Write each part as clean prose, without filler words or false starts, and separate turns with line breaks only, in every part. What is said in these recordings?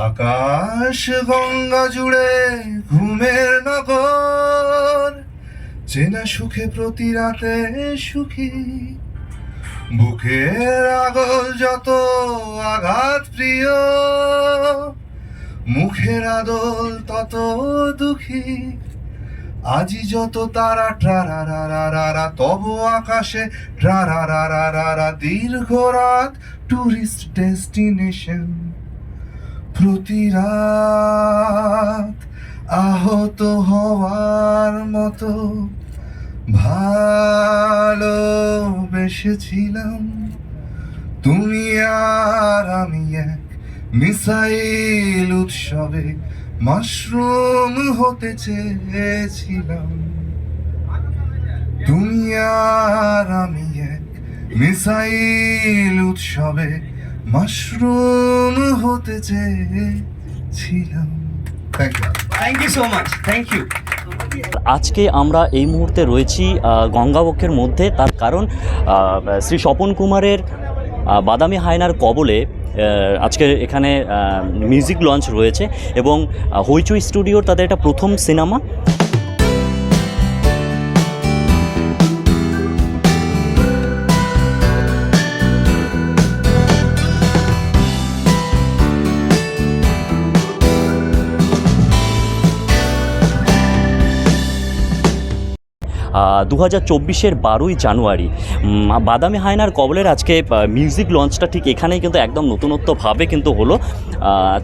আকাশ গঙ্গা জুড়ে ঘুমের নগর, চেনা সুখে প্রতি রাতে সুখী, বুকের আগল যত আঘাত প্রিয়, মুখের আদল তত দুঃখী। আজি যত তারা ট্রারারারারা, তব আকাশে ট্রারারারারা, দীর্ঘ রাত টুরিস্ট ডেস্টিনেশন। প্রতি রাত আহত হওয়ার মতো ভালোবেসেছিলাম। তুমি আর আমি এক মিসাইল উৎসবে মাশরুম হতে চেয়েছিলাম। তুমি আর আমি এক মিসাইল উৎসবে মাশরুম হতে চেয়েছিলাম।
Thank you so much, thank you.
আজকে আমরা এই মুহূর্তে রয়েছি গঙ্গাবক্ষের মধ্যে, তার কারণ শ্রী স্বপন কুমারের বাদামি হায়নার কবলে আজকে এখানে মিউজিক লঞ্চ রয়েছে এবং হইচই স্টুডিওর তাদের একটা প্রথম সিনেমা। 2024-এর 12ই জানুয়ারি বাদামি হায়নার কবলের আজকে মিউজিক লঞ্চটা ঠিক এখানেই কিন্তু একদম নতুনত্বভাবে কিন্তু হলো।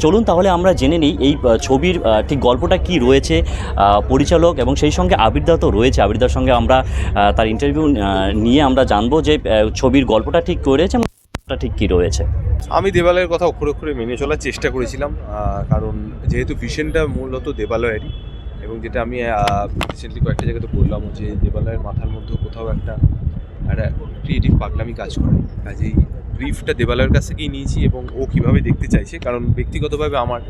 চলুন তাহলে আমরা জেনে নিই এই ছবির ঠিক গল্পটা কি রয়েছে, পরিচালক এবং সেই সঙ্গে আবিরদা তো রয়েছে, আবিরদার সঙ্গে আমরা তার ইন্টারভিউ নিয়ে আমরা জানবো যে ছবির গল্পটা ঠিক রয়েছে এবং ঠিক কী রয়েছে।
আমি দেবালয়ের কথা অক্ষরে অক্ষরে মেনে চলার চেষ্টা করেছিলাম, কারণ যেহেতু ভিশনটা মূলত দেবালয়েরই, এবং যেটা আমি রিসেন্টলি কয়েকটা জায়গাতে বললাম যে দেবালয়ের মাথার মধ্যে কোথাও একটা ক্রিয়েটিভ পাগলামি কাজ করে, কাজেই ব্রিফটা দেবালয়ের কাছ থেকেই নিয়েছি এবং ও কীভাবে দেখতে চাইছে, কারণ ব্যক্তিগতভাবে আমার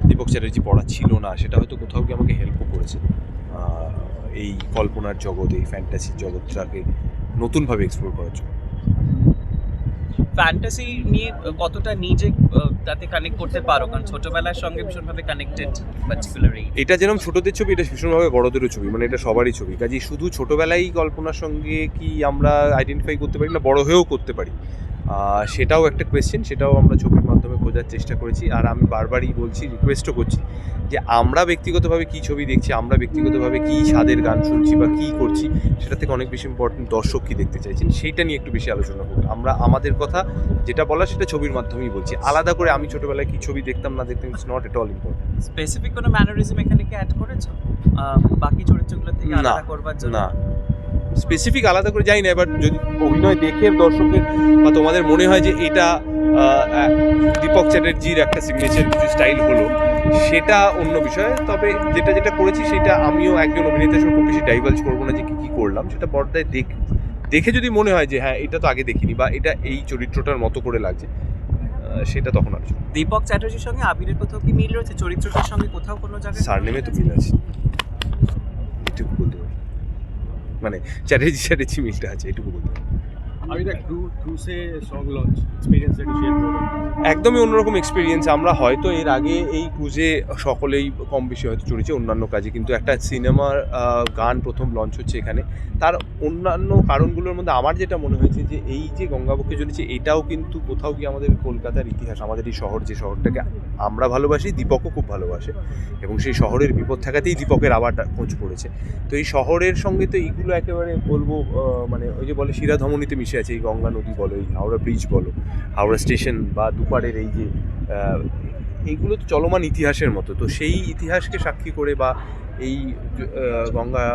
দীপক চ্যাটার্জি পড়া ছিল না, সেটা হয়তো কোথাও গিয়ে আমাকে হেল্পও করেছে এই কল্পনার জগৎ, এই ফ্যান্টাসির জগৎটাকে নতুনভাবে এক্সপ্লোর করার জন্য।
ফ্যান্টাসি নিয়ে কতটা নিজে তাতে কানেক্ট করতে পারো, কারণ ছোটবেলার সঙ্গে ভীষণভাবে কানেক্টেড পার্টিকুলারলি।
এটা যেরকম ছোটদের ছবি, এটা ভীষণভাবে বড়দেরও ছবি, মানে এটা সবারই ছবি, কাজেই শুধু ছোটোবেলায় কল্পনার সঙ্গে কি আমরা আইডেন্টিফাই করতে পারি না, বড় হয়েও করতে পারি, সেটাও একটা কোয়েশ্চেন, সেটাও আমরা ছবির মাধ্যমে খোঁজার চেষ্টা করেছি। আর আমি বারবারই বলছি, রিকোয়েস্টও করছি যে আমরা ব্যক্তিগতভাবে কী ছবি দেখছি, আমরা ব্যক্তিগতভাবে কী স্বাদের গান শুনছি বা কী করছি, সেটা থেকে অনেক বেশি ইম্পর্টেন্ট দর্শক কী দেখতে চাইছেন সেইটা নিয়ে একটু বেশি আলোচনা করব। আমরা আমাদের কথা যেটা বলা সেটা ছবির মাধ্যমেই বলছি, আলাদা করে আমি ছোটোবেলায় কী ছবি দেখতাম না দেখতাম, it's not at all important.
Specific কোনো ম্যানারিজম এখানে কি অ্যাড করেছো বাকি চরিত্রগুলো থেকে আলাদা করবার জন্য?
না, স্পেসিফিক আলাদা করে যাই না। এবার যদি অভিনয় দেখে দর্শকের বা তোমাদের মনে হয় যে এটা দীপক চ্যাটার্জির একটা সিগনেচার কিছু স্টাইল হলো, সেটা অন্য বিষয়। তবে যেটা যেটা করেছি সেটা আমিও একজন অভিনেতা হিসেবে খুব বেশি ডাইভালজ করবো না যে কী কী করলাম, সেটা পর্দায় দেখে যদি মনে হয় যে হ্যাঁ এটা তো আগে দেখিনি বা এটা এই চরিত্রটার মতো করে লাগছে, সেটা তখন আর
দীপক চ্যাটার্জির সঙ্গে আবিরের কোথাও কি মিল রয়েছে চরিত্রটার সঙ্গে? কোথাও কোনো জায়গায়
সারনেমে তো মিল আছে, এটুকু বলতে পারি, মানে চ্যাটার্জি মিলটা আছে, এটুকু বলতে পারি। একদমই অন্যরকম এক্সপিরিয়েন্স। আমরা হয়তো এর আগে এই ক্রুজে সকলেই কম বেশি হয়তো চড়েছি অন্যান্য কাজে, কিন্তু একটা সিনেমার গান প্রথম লঞ্চ হচ্ছে এখানে, তার অন্যান্য কারণগুলোর মধ্যে আমার যেটা মনে হয়েছে যে এই যে গঙ্গাবক্ষে চলেছে এটাও কিন্তু কোথাও গিয়ে আমাদের কলকাতার ইতিহাস, আমাদের এই শহর, যে শহরটাকে আমরা ভালোবাসি, দীপকও খুব ভালোবাসে, এবং সেই শহরের বিপদ থাকাতেই দীপকের আবার খোঁজ পড়েছে। তো এই শহরের সঙ্গে তো এইগুলো একেবারে বলবো মানে ওই যে বলে শিরা ধমনীতে মিশে আছে, এই গঙ্গা নদী বলো, এই হাওড়া ব্রিজ বলো, হাওড়া স্টেশন বা দুপারের এই যে এইগুলো তো চলমান ইতিহাসের মতো। তো সেই ইতিহাসকে সাক্ষী করে বা এই গঙ্গা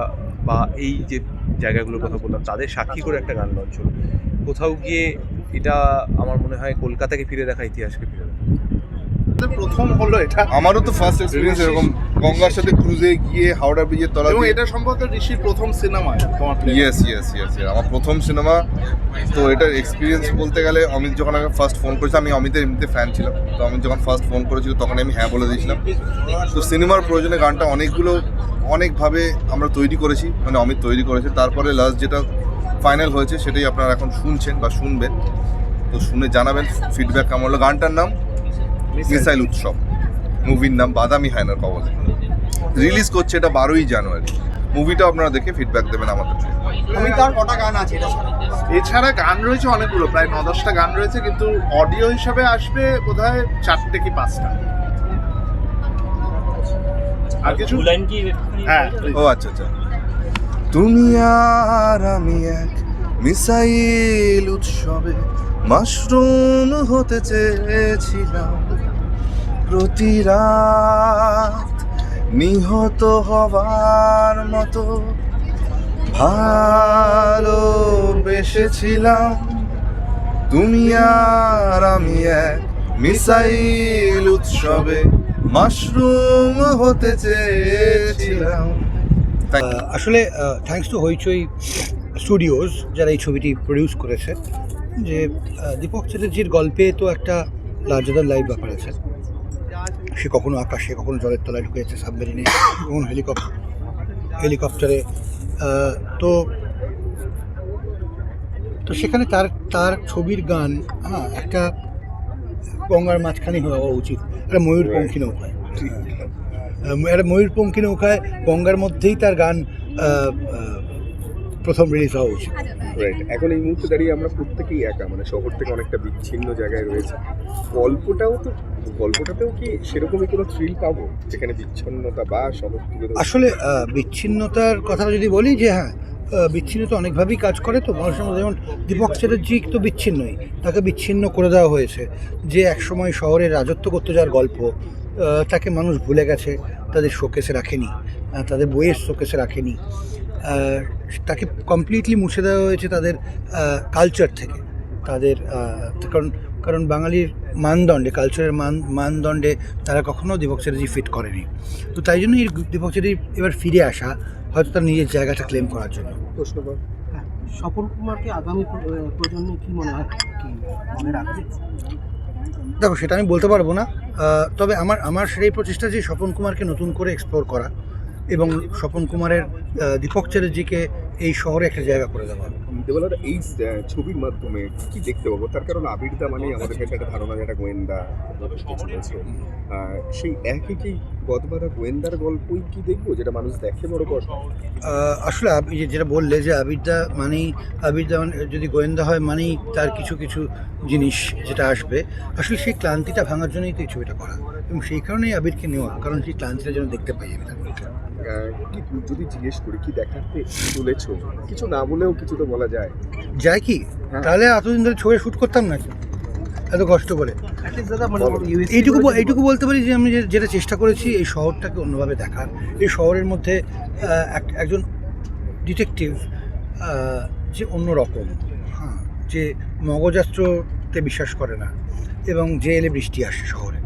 বা এই যে জায়গাগুলোর কথা বললাম তাদের সাক্ষী করে একটা গান লঞ্চ হলো, কোথাও গিয়ে এটা আমার মনে হয় কলকাতাকে ফিরে দেখা, ইতিহাসকে ফিরে দেখা।
প্রথম হলো এটা, আমারও তো ফার্স্ট এক্সপেরিয়েন্স এরকম গঙ্গার সাথে ক্রুজে গিয়ে হাওড়া ব্রিজের তলা, এবং এটা সম্ভবত ঋষির প্রথম সিনেমা তোমার। ইয়েস আমার প্রথম সিনেমা। তো এটার এক্সপিরিয়েন্স বলতে গেলে অমিত যখন আমাকে ফার্স্ট ফোন করেছিল, আমি অমিতের এমনিতে ফ্যান ছিলাম, তো অমিত যখন ফার্স্ট ফোন করেছিল তখন আমি হ্যাঁ বলে দিয়েছিলাম। তো সিনেমার প্রয়োজনে গানটা অনেকভাবে আমরা তৈরি করেছি, মানে অমিত তৈরি করেছে। তারপরে লাস্ট যেটা ফাইনাল হয়েছে সেটাই আপনারা এখন শুনছেন বা শুনবেন, তো শুনে জানাবেন ফিডব্যাক কেমন হলো। গানটার নাম মিসাইল উৎসব। মুভির নাম বাদামি হায়নার কবলে। রিলিজ করছে এটা 12ই জানুয়ারি। মুভিটা আপনারা দেখে ফিডব্যাক দেবেন আমাদের।
আমি তার কটা গান আছে এটা
এছাড়া গান রয়েছে অনেকগুলো, প্রায় 9-10টা গান রয়েছে, কিন্তু অডিও হিসাবে আসবে বোধহয় 4টে কি 5টা। আর কিছু
লাইন কি?
হ্যাঁ,
ও আচ্ছা আচ্ছা। তুমি আর আমি এক মিসাইল উৎসবে মাশরুম হতে চেয়েছিলাম, প্রতি রাত নিহত হবার মতো ভালোবেসেছিলাম। তুমি আর আমি এক মিসাইল উৎসবে মাশরুম হতে চেয়েছিলাম।
আসলে থ্যাঙ্কস টু হইচই স্টুডিওজ যারা এই ছবিটি প্রডিউস করেছে, যে দীপক চ্যাটার্জির গল্পে তো একটা লার্জার দ্যান লাইফ ব্যাপার আছে। সে কখনো আকাশে, কখনো জলের তলায় ঢুকেছে, সাবমেরিনে, কখনো হেলিকপ্টারে। তো তো সেখানে তার ছবির গান একটা গঙ্গার মাঝখানে হওয়া উচিত, একটা ময়ূরপঙ্খী নৌকায়। একটা ময়ূরপঙ্খী নৌকায় গঙ্গার মধ্যেই তার গান প্রথম রিলিজ হওয়া উচিত।
রাইট। এখন এই মুহূর্তে দাঁড়িয়ে আমরা প্রত্যেকেই একা, মানে শহর থেকে অনেকটা বিচ্ছিন্ন জায়গায় রয়েছে। গল্পটাতেও কি সেরকমই কোনো থ্রিল পাবো যেখানে বিচ্ছিন্নতা বা শহর তুলে ধরে?
আসলে বিচ্ছিন্নতার কথাটা যদি বলি, যে হ্যাঁ, বিচ্ছিন্নতা অনেকভাবেই কাজ করে। তো মানুষের মধ্যে, যেমন দীপক চ্যাটার্জি তো বিচ্ছিন্নই, তাকে বিচ্ছিন্ন করে দেওয়া হয়েছে। যে একসময় শহরে রাজত্ব করতে যাওয়ার গল্প, তাকে মানুষ ভুলে গেছে, তাদের শোকেসে রাখেনি, তাদের বইয়ের শোকেসে রাখেনি, তাকে কমপ্লিটলি মুছে দেওয়া হয়েছে তাদের কালচার থেকে। তাদের কারণ বাঙালির মানদণ্ডে, কালচারের মানদণ্ডে তারা কখনো দীপক চ্যাটার্জি ফিট করেনি। তো তাই জন্য এই দীপক চ্যাটার্জি এবার ফিরে আসা, হয়তো তার নিজের জায়গাটা ক্লেম করার জন্য।
প্রশ্ন কর।
স্বপন কুমারকে আগামী প্রজন্মে কি মনে হয়, কি মনে রাখবে?
দেখো, সেটা আমি বলতে পারবো না, তবে আমার সেই প্রচেষ্টা যে স্বপন কুমারকে নতুন করে এক্সপ্লোর করা এবং স্বপন কুমারের দীপক চ্যাটার্জিকে এই শহরে একটা জায়গা করে দেওয়া।
দেবলার এই ছবির মাধ্যমে কি দেখতে পাবো? তার কারণ আবির্দা মানেই আমাদের কাছে একটা ধারণা, একটা গোয়েন্দা চলেছে। সেই একই কি গদবাধা গোয়েন্দার গল্পই কি দেখবো, যেটা মানুষ দেখে বড় কথা?
আসলে যেটা বললে, যে আবির্দা মানে যদি গোয়েন্দা হয় মানেই তার কিছু কিছু জিনিস যেটা আসবে, আসলে সেই ক্লান্তিটা ভাঙার জন্যই তো এই ছবিটা করা, এবং সেই কারণেই আবিরকে নেওয়া, কারণ সেই ক্লান্তিটা যেন দেখতে পাই আমি তার মধ্যে।
কি যদি জিজ্ঞেস করি কি দেখাতে চলেছো, কিছু না বলেও কিছু তো বলা যায়
কি? তাহলে এতদিন ধরে ছবি শ্যুট করতাম না এত কষ্ট করে। এইটুকু বলতে পারি যে আমি যেটা চেষ্টা করেছি, এই শহরটাকে অন্যভাবে দেখার। এই শহরের মধ্যে একজন ডিটেকটিভ যে অন্যরকম, যে মগজাস্ত্রতে বিশ্বাস করে না, এবং যে এলে বৃষ্টি আসে শহরে,